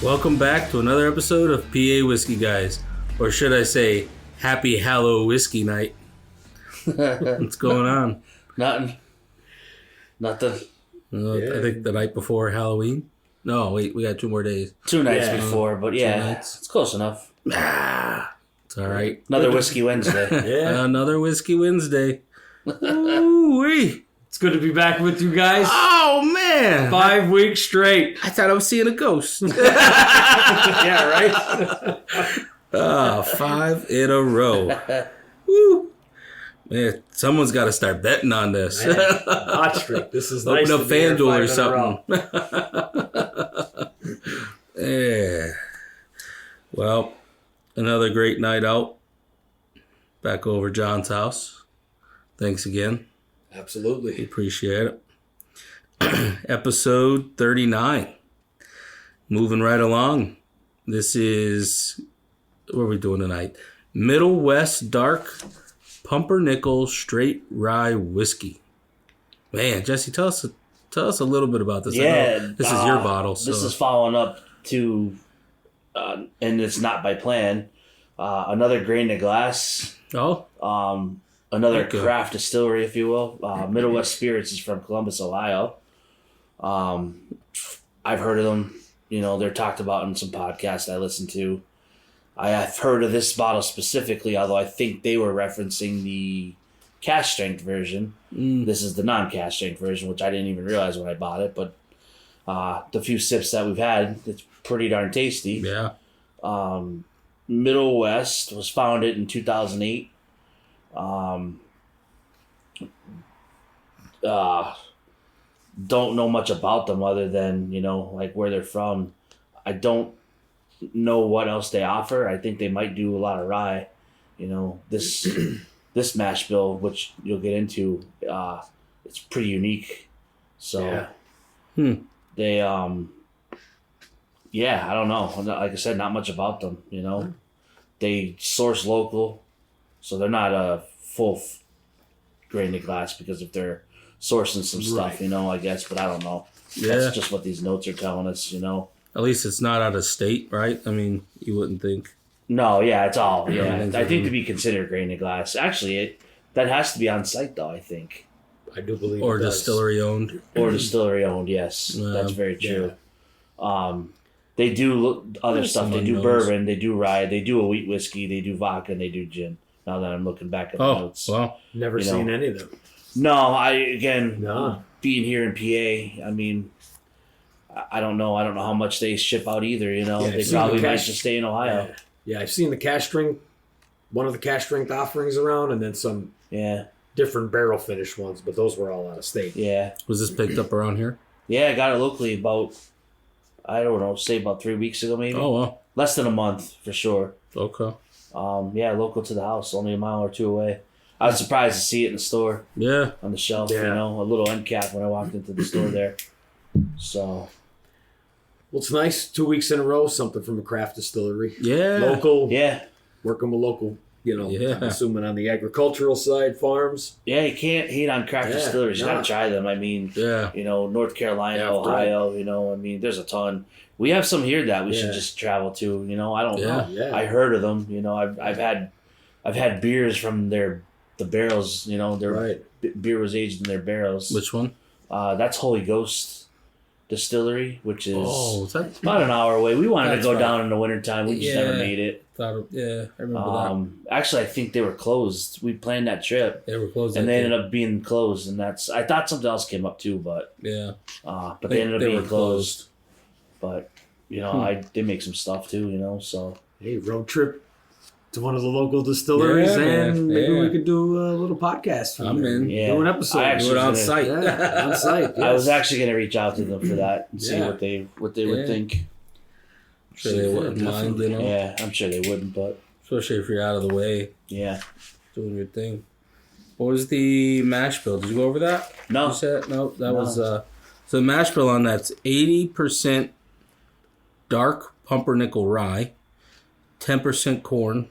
Welcome back to another episode of PA Whiskey Guys. Or should I say, Happy Hallow Whiskey Night. What's going on? Nothing. I think the night before Halloween. No, wait, we got 2 more days. 2 nights before, but it's close enough. It's all right. Another Whiskey Wednesday. Another Whiskey Wednesday. Ooh-wee. It's good to be back with you guys. Oh, man. 5 weeks straight. I thought I was seeing a ghost. Yeah, right? 5 in a row. Woo. Man, someone's got to start betting on this. Hot streak. This is nice. Open up FanDuel or something. Yeah. Well, another great night out. Back over John's house. Thanks again. Absolutely. Appreciate it. Episode 39. Moving right along. This is, what are we doing tonight? Middle West Dark Pumpernickel Straight Rye Whiskey. Man, Jesse, tell us a little bit about this. Yeah. This is your bottle. So. This is following up to, and it's not by plan, another grain to glass. Oh? Another craft distillery, if you will. Middle West Spirits is from Columbus, Ohio. I've heard of them. You know, they're talked about in some podcasts I listen to. I've heard of this bottle specifically, although I think they were referencing the cask strength version. This is the non-cask strength version, which I didn't even realize when I bought it. But the few sips that we've had, it's pretty darn tasty. Yeah. Middle West was founded in 2008. Don't know much about them other than, you know, like where they're from. I don't know what else they offer. I think they might do a lot of rye. You know, this mash bill, which you'll get into, it's pretty unique. So they I don't know. Like I said, not much about them, you know. They source local, so they're not a full grain to glass because if they're sourcing some stuff, you know, I guess, but I don't know. Yeah. That's just what these notes are telling us, you know. At least it's not out of state, right? I mean, you wouldn't think. No, yeah, it's all. Yeah, I think to be considered grain to glass. Actually, that has to be on site, though, I think. I do believe or distillery owned. Or distillery owned, yes. That's very true. Yeah. They do other stuff. They do bourbon, they do rye, they do a wheat whiskey, they do vodka, and they do gin. Now that I'm looking back at the notes. Well, never seen any of them. No, being here in PA, I mean, I don't know. I don't know how much they ship out either, you know. They probably might just stay in Ohio. Yeah, I've seen the cask strength, one of the cask strength offerings around, and then some different barrel finish ones, but those were all out of state. Yeah. Was this picked up around here? Yeah, I got it locally about, I don't know, say about 3 weeks ago maybe. Oh, wow. Less than a month, for sure. Okay. Local to the house, only a mile or 2 away. I was surprised to see it in the store. Yeah. On the shelf, you know, a little end cap when I walked into the store there. So. Well, it's nice. 2 weeks in a row, something from a craft distillery. Yeah. Local. Yeah. Working with local, you know, I'm assuming on the agricultural side, farms. Yeah, you can't hate on craft distilleries. You got to try them. I mean, you know, North Carolina, Ohio, you know, I mean, there's a ton. We have some here that we should just travel to, you know. I don't know. Yeah. I heard of them, you know. I've had beers from the barrels, you know. Their beer was aged in their barrels. Which one? That's Holy Ghost Distillery, which is that's about an hour away. We wanted to go down in the wintertime. We just never made it. I remember that. Actually, I think they were closed. We planned that trip. They were closed. And they ended up being closed. And I thought something else came up too, but but they ended up being closed. But, you know, they make some stuff too, you know, so. Hey, road trip to one of the local distilleries and maybe we could do a little podcast. I'm in. Yeah. Do an episode. Do it on site. On site. Yes. I was actually going to reach out to them for that and see what they would think. I'm sure they wouldn't mind, you know. Yeah, I'm sure they wouldn't, but. Especially if you're out of the way. Yeah. Doing your thing. What was the mash bill? Did you go over that? No. You said? No, that was... So the mash bill on that's 80% dark pumpernickel rye, 10% corn,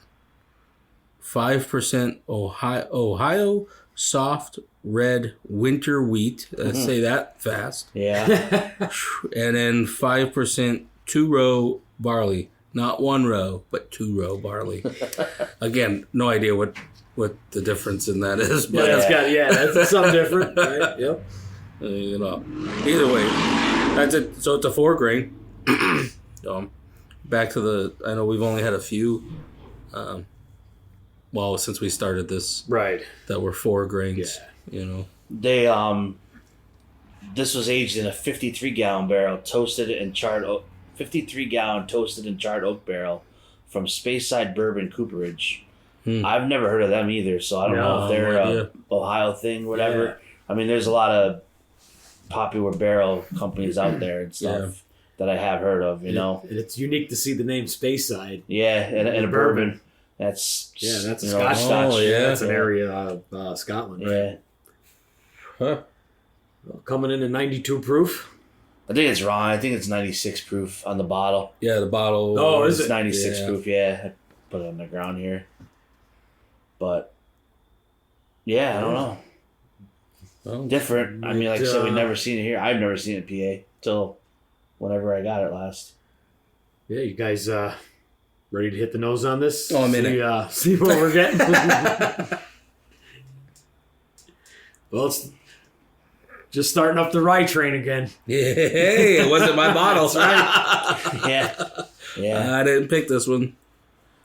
5% Ohio soft red winter wheat. Let's say that fast. Yeah. And then 5% 2-row barley. Not 1 row, but 2-row barley. Again, no idea what the difference in that is. But that's something different, right? Yep. Either way, that's it. So it's a 4 grain. Back to I know we've only had a few, since we started this. Right. That were 4 grains. Yeah. They, this was aged in a 53-gallon barrel, toasted and charred 53-gallon toasted and charred oak barrel from Speyside Bourbon Cooperage. I've never heard of them either, so I don't know if they're a Ohio thing, whatever. Yeah. I mean, there's a lot of popular barrel companies out there and stuff that I have heard of, And it's unique to see the name Speyside. Yeah, and a bourbon. That's a Scotch. Oh, yeah. That's an area of Scotland. Yeah. Right? Huh. Well, coming in at 92 proof. I think it's wrong. I think it's 96 proof on the bottle. Yeah, the bottle. Oh, is it? 96 proof, yeah. I put it on the ground here. But, yeah, I don't know. Well, different. I mean, like I said, we've never seen it here. I've never seen it in PA till whenever I got it last. Yeah, you guys ready to hit the nose on this? Oh, I'm in it. See what we're getting? Well, it's just starting up the rye train again. Yeah, hey, it wasn't my bottle. Right? Yeah. I didn't pick this one.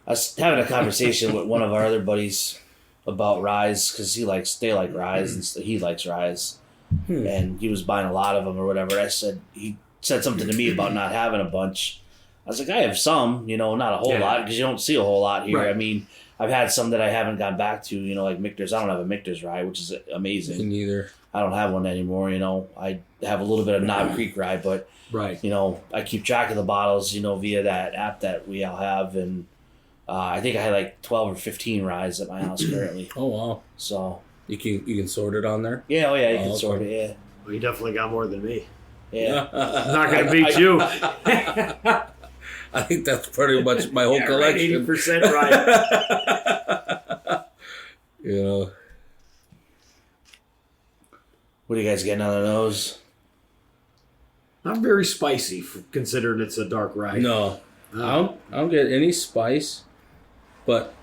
I was having a conversation with one of our other buddies about ryes because they like ryes and he likes ryes, and he was buying a lot of them or whatever. He said something to me about not having a bunch. I was like, I have some, not a whole lot because you don't see a whole lot here. Right. I mean, I've had some that I haven't gone back to, like Michter's. I don't have a Michter's rye, which is amazing. Me neither. I don't have one anymore. I have a little bit of Knob Creek rye, but right. I keep track of the bottles, via that app that we all have, and I think I had like 12 or 15 ryes at my house currently. Oh wow! So you can sort it on there. Yeah, you can sort it. Yeah. Well, you definitely got more than me. Yeah, I'm not gonna beat you. I think that's pretty much my whole collection. 80% right. What are you guys getting on the nose? Not very spicy, considering it's a dark rye. No, I don't get any spice, but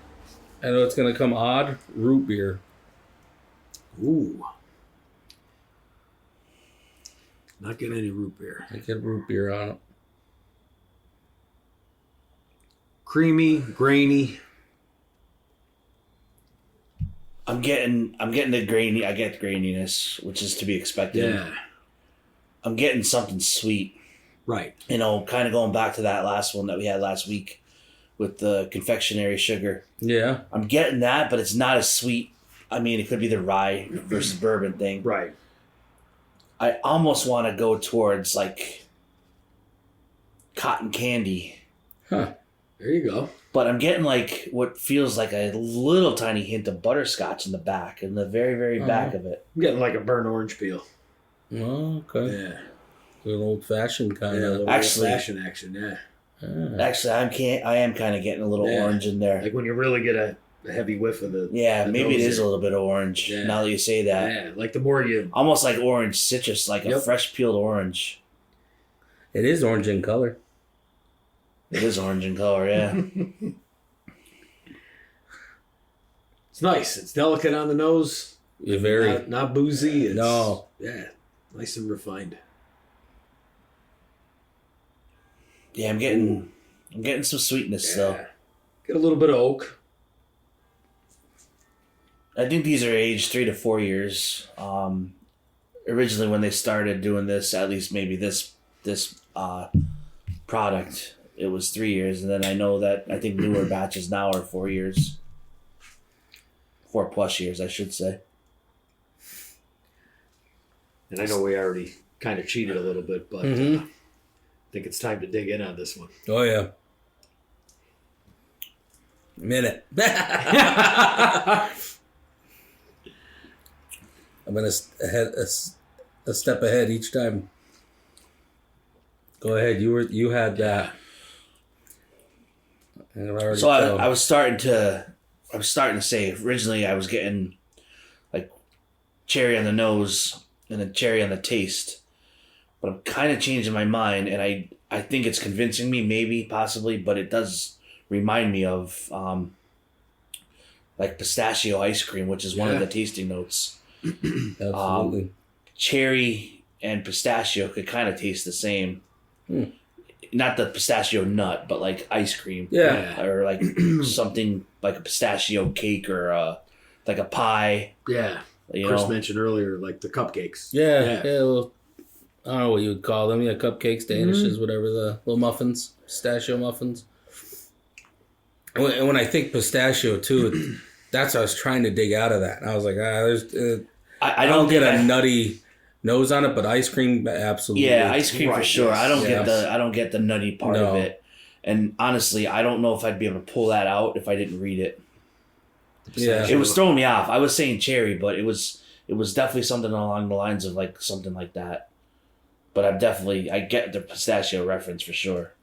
I know it's gonna come odd. Root beer. Ooh. Not getting any root beer. I get root beer on it. Creamy, grainy. I'm getting the grainy. I get graininess, which is to be expected. Yeah. I'm getting something sweet. Right. Kind of going back to that last one that we had last week with the confectionery sugar. Yeah. I'm getting that, but it's not as sweet. I mean, it could be the rye versus bourbon thing. Right. I almost want to go towards like cotton candy. Huh. There you go. But I'm getting like what feels like a little tiny hint of butterscotch in the back, in the very, very back of it. I'm getting like a burnt orange peel. Oh, okay. Yeah. An old-fashioned kind of. Actually, old-fashioned action, yeah. Actually, I am kind of getting a little orange in there. Like when you really get a heavy whiff of the... Yeah, maybe it is a little bit of orange, now that you say that. Yeah, like the more you... Almost like orange citrus, like a fresh peeled orange. It is orange in color. It is orange in color, yeah. It's nice. It's delicate on the nose. You're very... Not boozy. It's, no. Yeah, nice and refined. Yeah, I'm getting some sweetness though. Get a little bit of oak. I think these are aged 3 to 4 years. Originally, when they started doing this, at least maybe this product, it was 3 years, and then I know that I think newer batches now are 4 years, 4+ years, I should say. And I know we already kind of cheated a little bit, but. I think it's time to dig in on this one. Oh, yeah. Minute. I'm going to a step ahead each time. Go ahead. You had that. So I was starting to say, originally I was getting like cherry on the nose and then cherry on the taste. But I'm kind of changing my mind, and I think it's convincing me, maybe, possibly, but it does remind me of like pistachio ice cream, which is one of the tasting notes. Absolutely. Cherry and pistachio could kind of taste the same. Not the pistachio nut, but like ice cream. Yeah. Or like something like a pistachio cake or like a pie. Yeah. Chris mentioned earlier, like the cupcakes. Yeah. Well, I don't know what you would call them. Yeah, cupcakes, danishes, whatever, the little muffins, pistachio muffins. And when I think pistachio, too, that's what I was trying to dig out of that. And I was like, I don't get a nutty nose on it, but ice cream, absolutely. Yeah, ice cream for sure. I don't get the nutty part of No. it. And honestly, I don't know if I'd be able to pull that out if I didn't read it. Yeah. It was throwing me off. I was saying cherry, but it was definitely something along the lines of like something like that. But I get the pistachio reference for sure.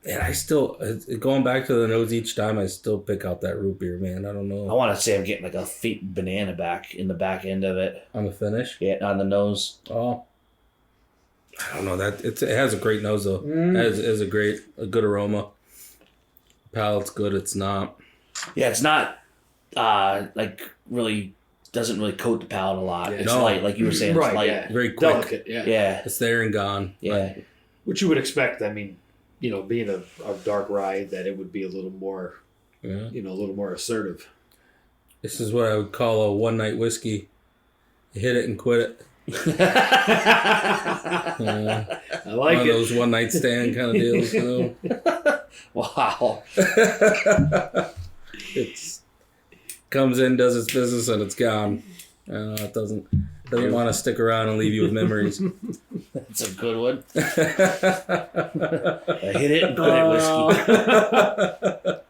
And I still, going back to the nose each time, I still pick out that root beer, man. I don't know. I want to say I'm getting like a faint banana back in the back end of it. On the finish? Yeah, on the nose. Oh. I don't know. It has a great nose, though. It has a good aroma. Palate's good. It's not. Yeah, it's not like really, doesn't really coat the palate a lot. Yeah. It's light, like you were saying. Right, It's light. yeah. Very quick. Delicate, Yeah. It's there and gone. Yeah. Which you would expect. I mean, being a dark rye, that it would be a little more, a little more assertive. This is what I would call a one-night whiskey. You hit it and quit it. I like one it. of those one-night stand kind of deals, Wow. It's comes in, does its business, and it's gone. It doesn't want to stick around and leave you with memories. That's a good one. I hit it and quit it whiskey.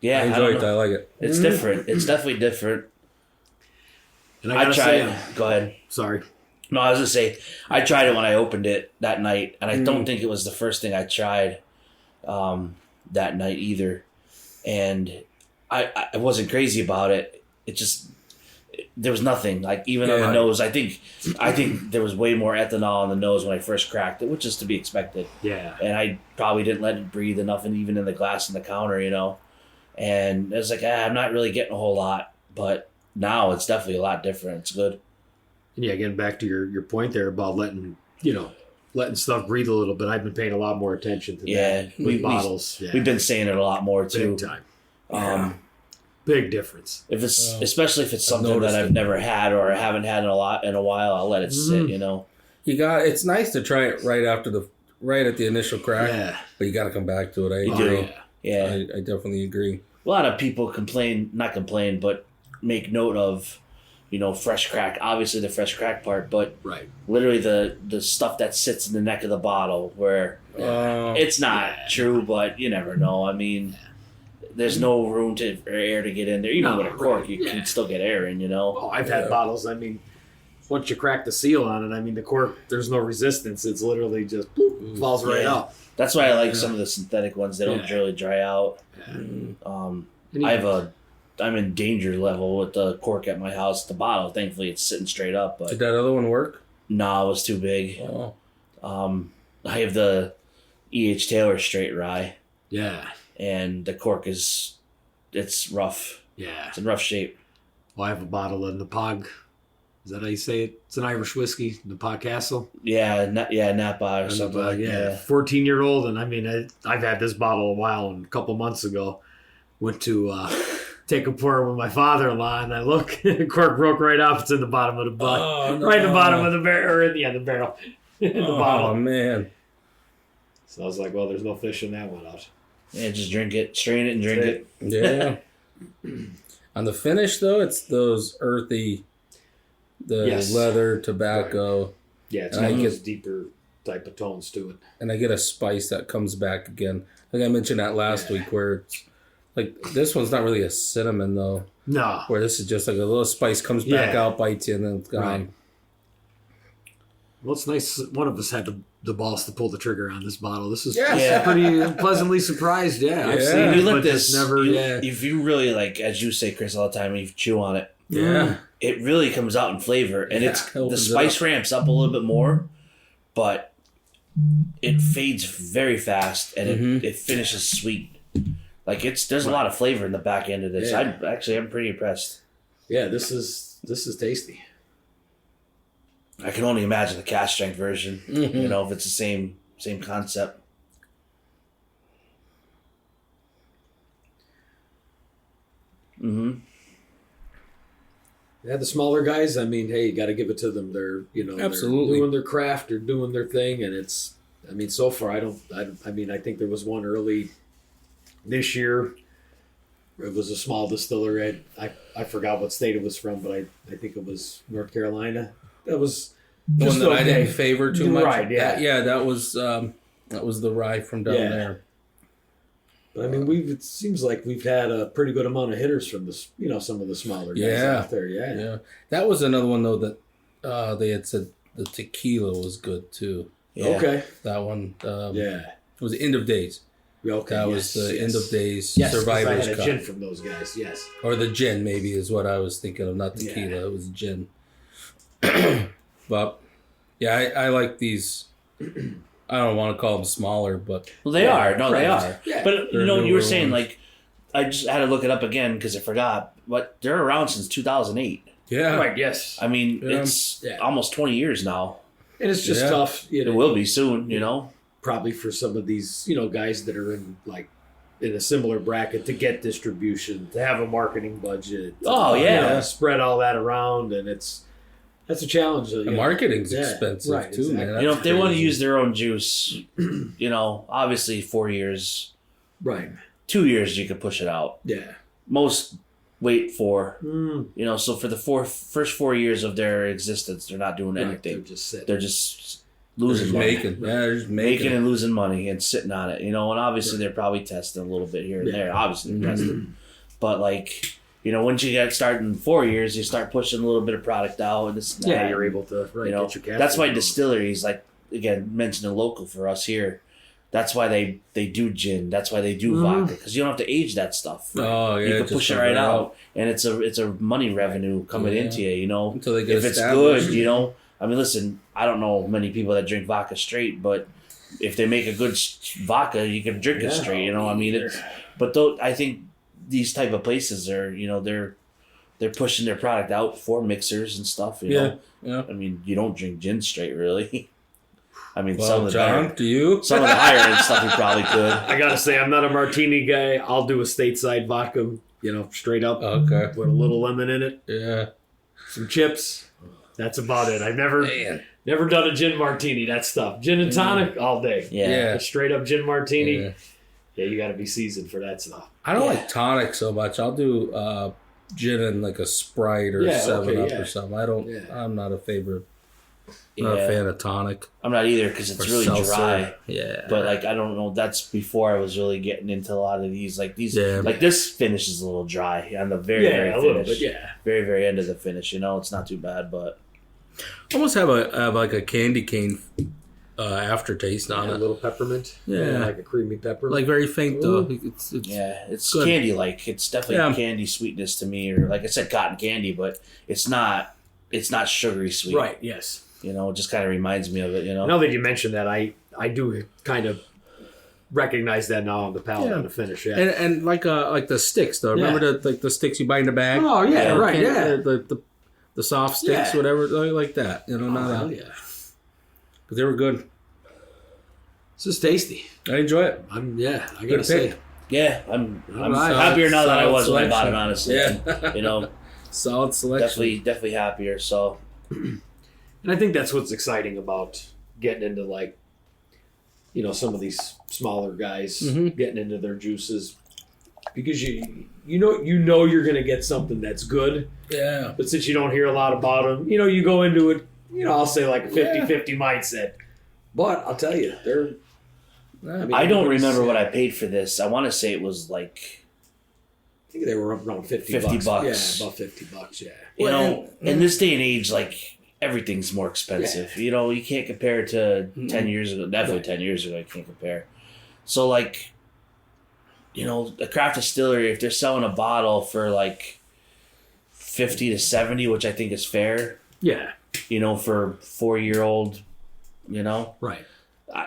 Yeah, I enjoy it. I like it. It's different. It's definitely different. And I tried it. Go ahead. Sorry. No, I was going to say, I tried it when I opened it that night, and I don't think it was the first thing I tried that night either. And I wasn't crazy about it. It just, there was nothing. Like, even on the nose, I think there was way more ethanol on the nose when I first cracked it, which is to be expected. Yeah. And I probably didn't let it breathe enough, and even in the glass on the counter, And I was like, I'm not really getting a whole lot, but now it's definitely a lot different. It's good. And yeah, getting back to your point there about letting stuff breathe a little bit. I've been paying a lot more attention to that. Bottles. We've been saying it a lot more too. Big time. Big difference. If it's especially if it's something that I've never had or haven't had in a while, I'll let it sit. It's nice to try it right at the initial crack. But you got to come back to it. I agree. Yeah. I definitely agree. A lot of people not complain, but make note of, fresh crack. Obviously the fresh crack part, but literally the stuff that sits in the neck of the bottle where it's not true, but you never know. I mean, there's no room for air to get in there. Even with a cork, you can still get air in, Oh, I've had bottles. I mean, once you crack the seal on it, the cork, there's no resistance. It's literally just falls right out. That's why I like some of the synthetic ones. They don't really dry out. I'm in danger level with the cork at my house. The bottle, thankfully, it's sitting straight up. But did that other one work? No, it was too big. Oh. I have the E.H. Taylor straight rye. Yeah. And the cork it's rough. Yeah. It's in rough shape. Well, I have a bottle of Napog. Is that how you say it? It's an Irish whiskey, Napog Castle. Yeah, Napa or something. Napog, yeah. 14-year-old, and I've had this bottle a while. And a couple months ago, went to take a pour with my father-in-law, and I look, the cork broke right off. It's in the bottom of the butt, right in the bottom of the barrel, or the barrel, in the bottle. Oh man! So I was like, well, there's no fish in that one out. Yeah, just drink it, strain it, and drink it. Yeah. On the finish, though, it's those earthy, leather, tobacco. Yeah, it's got those deeper type of tones to it. And I get a spice that comes back again. I think I mentioned that last week, where it's like this one's not really a cinnamon though. No. Where this is just like a little spice comes back out, bites you, and then it's gone. Right. Well, it's nice. One of us had the balls to pull the trigger on this bottle. This is pretty pleasantly surprised. Yeah, I've seen it, but just never. If you really as you say, Chris, all the time, you chew on it. Yeah, it really comes out in flavor, and it's the spice ramps up a little bit more. but it fades very fast and it finishes sweet. Like there's a lot of flavor in the back end of this. Yeah. I'm pretty impressed. Yeah, this is tasty. I can only imagine the cask strength version. You know, if it's the same concept. Yeah, the smaller guys, I mean, hey, you got to give it to them. They're, Absolutely. they're doing their craft, they're doing their thing, and it's, I mean, so far, I mean, I think there was one early this year. It was a small distillery. I forgot what state it was from, but I think it was North Carolina. That was The one just that I okay. didn't favor too much. Right, yeah. That was the rye from down there. But I mean, it seems like we've had a pretty good amount of hitters from this, some of the smaller guys out there. Yeah. That was another one though that they had said the tequila was good too. Yeah. Okay. That one. Yeah. It was End of Days. Okay. That was the End of Days Yes, Survivor's I had a Cup. gin from those guys. Yes. Or the gin, maybe, is what I was thinking of. Not tequila. Yeah. It was gin. But, yeah, I like these. I don't want to call them smaller, but... Well, they are. No, they are. Yeah. But, They're you were newer saying, ones. like, I just had to look it up again because I forgot. But they're around since 2008. Yeah. Right. Yes. I mean, Yeah. it's Yeah. almost 20 years now. And it's just Yeah. tough. It will be soon, you know? Probably for some of these, guys that are in a similar bracket to get distribution, to have a marketing budget. Oh, yeah. Spread all that around, and that's a challenge. The marketing's Yeah, expensive, right, too, man. exactly. You know, That's if they want to crazy. use their own juice, obviously 4 years, Right. 2 years you could push it out. Yeah. Most wait for, Mm. so for the first 4 years of their existence, they're not doing Right. anything. They're just sitting. They're just They're losing just money. making. Yeah, they're just Making making. and losing money and sitting on it, and obviously they're probably testing a little bit here and there. Obviously they're testing, but once you get started in 4 years, you start pushing a little bit of product out, and this, and that. Yeah, you're able to get your capital. That's why distilleries, again, mentioning local for us here. That's why they do gin. That's why they do vodka, because you don't have to age that stuff. Oh, yeah. You can just push it come right out, and it's a money revenue coming Yeah. into you. Until they get if it's established. good, I mean, listen, I don't know many people that drink vodka straight, but if they make a good vodka, you can drink it straight. I mean, I think these type of places are, they're pushing their product out for mixers and stuff. You know? Yeah. I mean, you don't drink gin straight, really. I mean, some Well, of the John, higher, do you? some of the higher end stuff you probably could. I gotta say, I'm not a martini guy. I'll do a stateside vodka, straight up. Okay. Put a little lemon in it, Yeah. some chips. That's about it. I've Man. never done a gin martini. That stuff. Gin and tonic all day. Yeah. Yeah. A straight up gin martini. Yeah. Yeah, you got to be seasoned for that stuff. I don't like tonic so much. I'll do gin and like a Sprite or Yeah, 7 Up okay, or something. I don't. Yeah. I'm not a favorite. Not a fan of tonic. I'm not either because it's Or really seltzer. dry. Yeah. But I don't know. That's before I was really getting into a lot of these. Yeah. This finish is a little dry on the very very a finish. little bit. Yeah. Very very end of the finish. It's not too bad, but almost have like a candy cane aftertaste on A it. little peppermint. Yeah. Like a creamy pepper. Like very faint though. Ooh. It's it's good. candy like. It's definitely Yeah. candy sweetness to me, or like I said, cotton candy, but it's not sugary sweet. right. Yes. It just kind of reminds me of it. Now that you mentioned that, I do kind of recognize that now on the palate on the finish. Yeah. and like the sticks though. Remember the sticks you buy in the bag? Oh, yeah, right, candy- yeah. The soft sticks, Yeah. whatever, like that. Hell yeah. But they were good. This is tasty. I enjoy it. I Good gotta say. pick. Yeah, I'm right. happier now than I Solid was when I bought it. selection. Honestly, Yeah. Solid selection. definitely happier. So And I think that's what's exciting about getting into some of these smaller guys getting into their juices, because you know you're going to get something that's good, Yeah. but since you don't hear a lot about them, you go into it, I'll say like a 50-50 mindset. But I'll tell you, they're. I don't remember what I paid for this. I want to say it was like I think they were around 50 $50. Yeah, about $50. Yeah. in this day and age, everything's more expensive. You can't compare it to 10 years ago. Definitely 10 years ago, I can't compare. So, a craft distillery, if they're selling a bottle for 50 to 70, which I think is fair, Yeah. for 4-year-old You know, Right.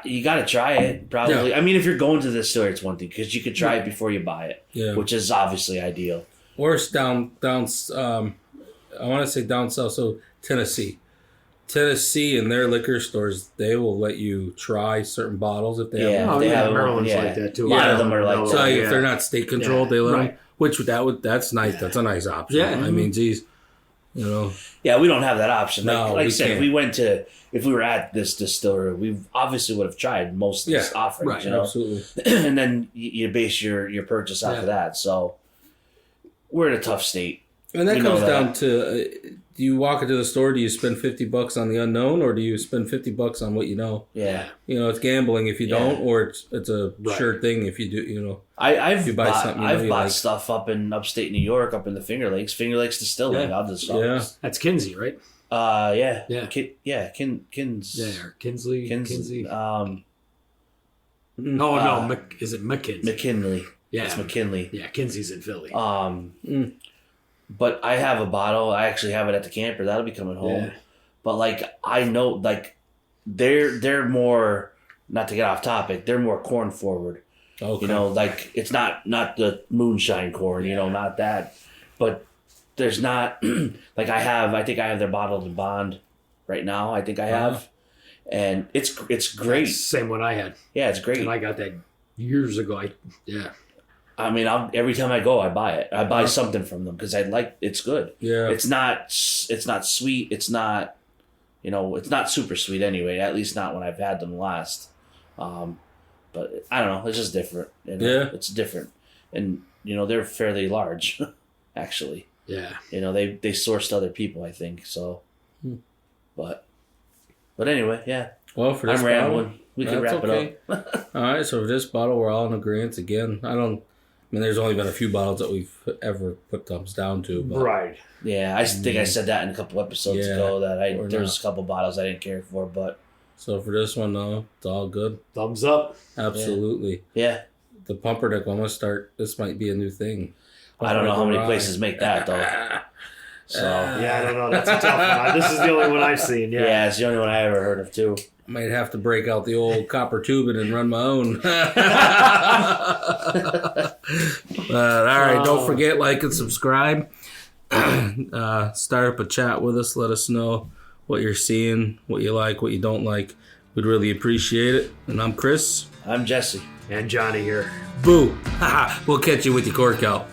You got to try it. Probably. Yeah. I mean, if you're going to the distillery, it's one thing because you could try it before you buy it. Yeah. Which is obviously ideal. Or it's down. I want to say down south, so Tennessee. Tennessee and their liquor stores, they will let you try certain bottles if they have. Oh, they yeah, have Maryland's yeah. like that too. A lot of them are like So that. if they're not state controlled, they let Right. them. Which that's nice. That's a nice option. Yeah. I mean, geez, you know. Yeah, we don't have that option. Like, No, like I we said, can't. if we were at this distillery, we obviously would have tried most of these offerings, right, you know? Absolutely. And then you base your purchase off of that. So we're in a tough state. And that We know comes that. down to: do you walk into the store? Do you spend $50 on the unknown, or do you spend $50 on what you know? Yeah. You know, it's gambling if you Yeah. don't, or it's a Right. sure thing if you do. You know. I've you buy bought, something you know I've you bought like. stuff up in upstate New York, up in the Finger Lakes Distillery. Yeah. I'll just Yeah. That's Kinsey, right? Yeah. Yeah. Kins. Yeah, or Kinsley. Kinsey. No, No, is it McKinsey? McKinley. Yeah. It's McKinley. Yeah, Kinsey's in Philly. But I have a bottle. I actually have it at the camper. That'll be coming home. Yeah. But like I know, like they're more, not to get off topic. They're more corn forward. Okay. You know, like it's not the moonshine corn. You know, not that. But there's not like I think I have their bottled in bond right now. I think I have, and it's great. Same one I had. Yeah, it's great. And I got that years ago. I mean, every time I go, I buy it. I buy something from them because it's good. Yeah. It's not sweet. It's not, it's not super sweet anyway. At least not when I've had them last. But I don't know. It's just different. Yeah. It's different, and they're fairly large, actually. Yeah. They sourced other people, I think. So, but anyway, yeah. Well, for this I'm bottle, rambling. We can that's wrap okay. it up. All right, so for this bottle, we're all in agreement again. I mean, there's only been a few bottles that we've ever put thumbs down to. But Right. Yeah, I think I said that in a couple episodes Yeah, ago that or there was not. a couple bottles I didn't care for, but So for this one, though, it's all good. Thumbs up. Absolutely. yeah, The Pumpernickel, I'm going to start. This might be a new thing. I don't know how many Rye. places make that though. So Yeah, I don't know. That's a tough one. This is the only one I've seen. Yeah. yeah, it's the only one I ever heard of too. Might have to break out the old copper tubing and run my own. But, all right, don't forget, like and subscribe. Start up a chat with us. Let us know what you're seeing, what you like, what you don't like. We'd really appreciate it. And I'm Chris. I'm Jesse. And Johnny here. Boo. We'll catch you with your cork out.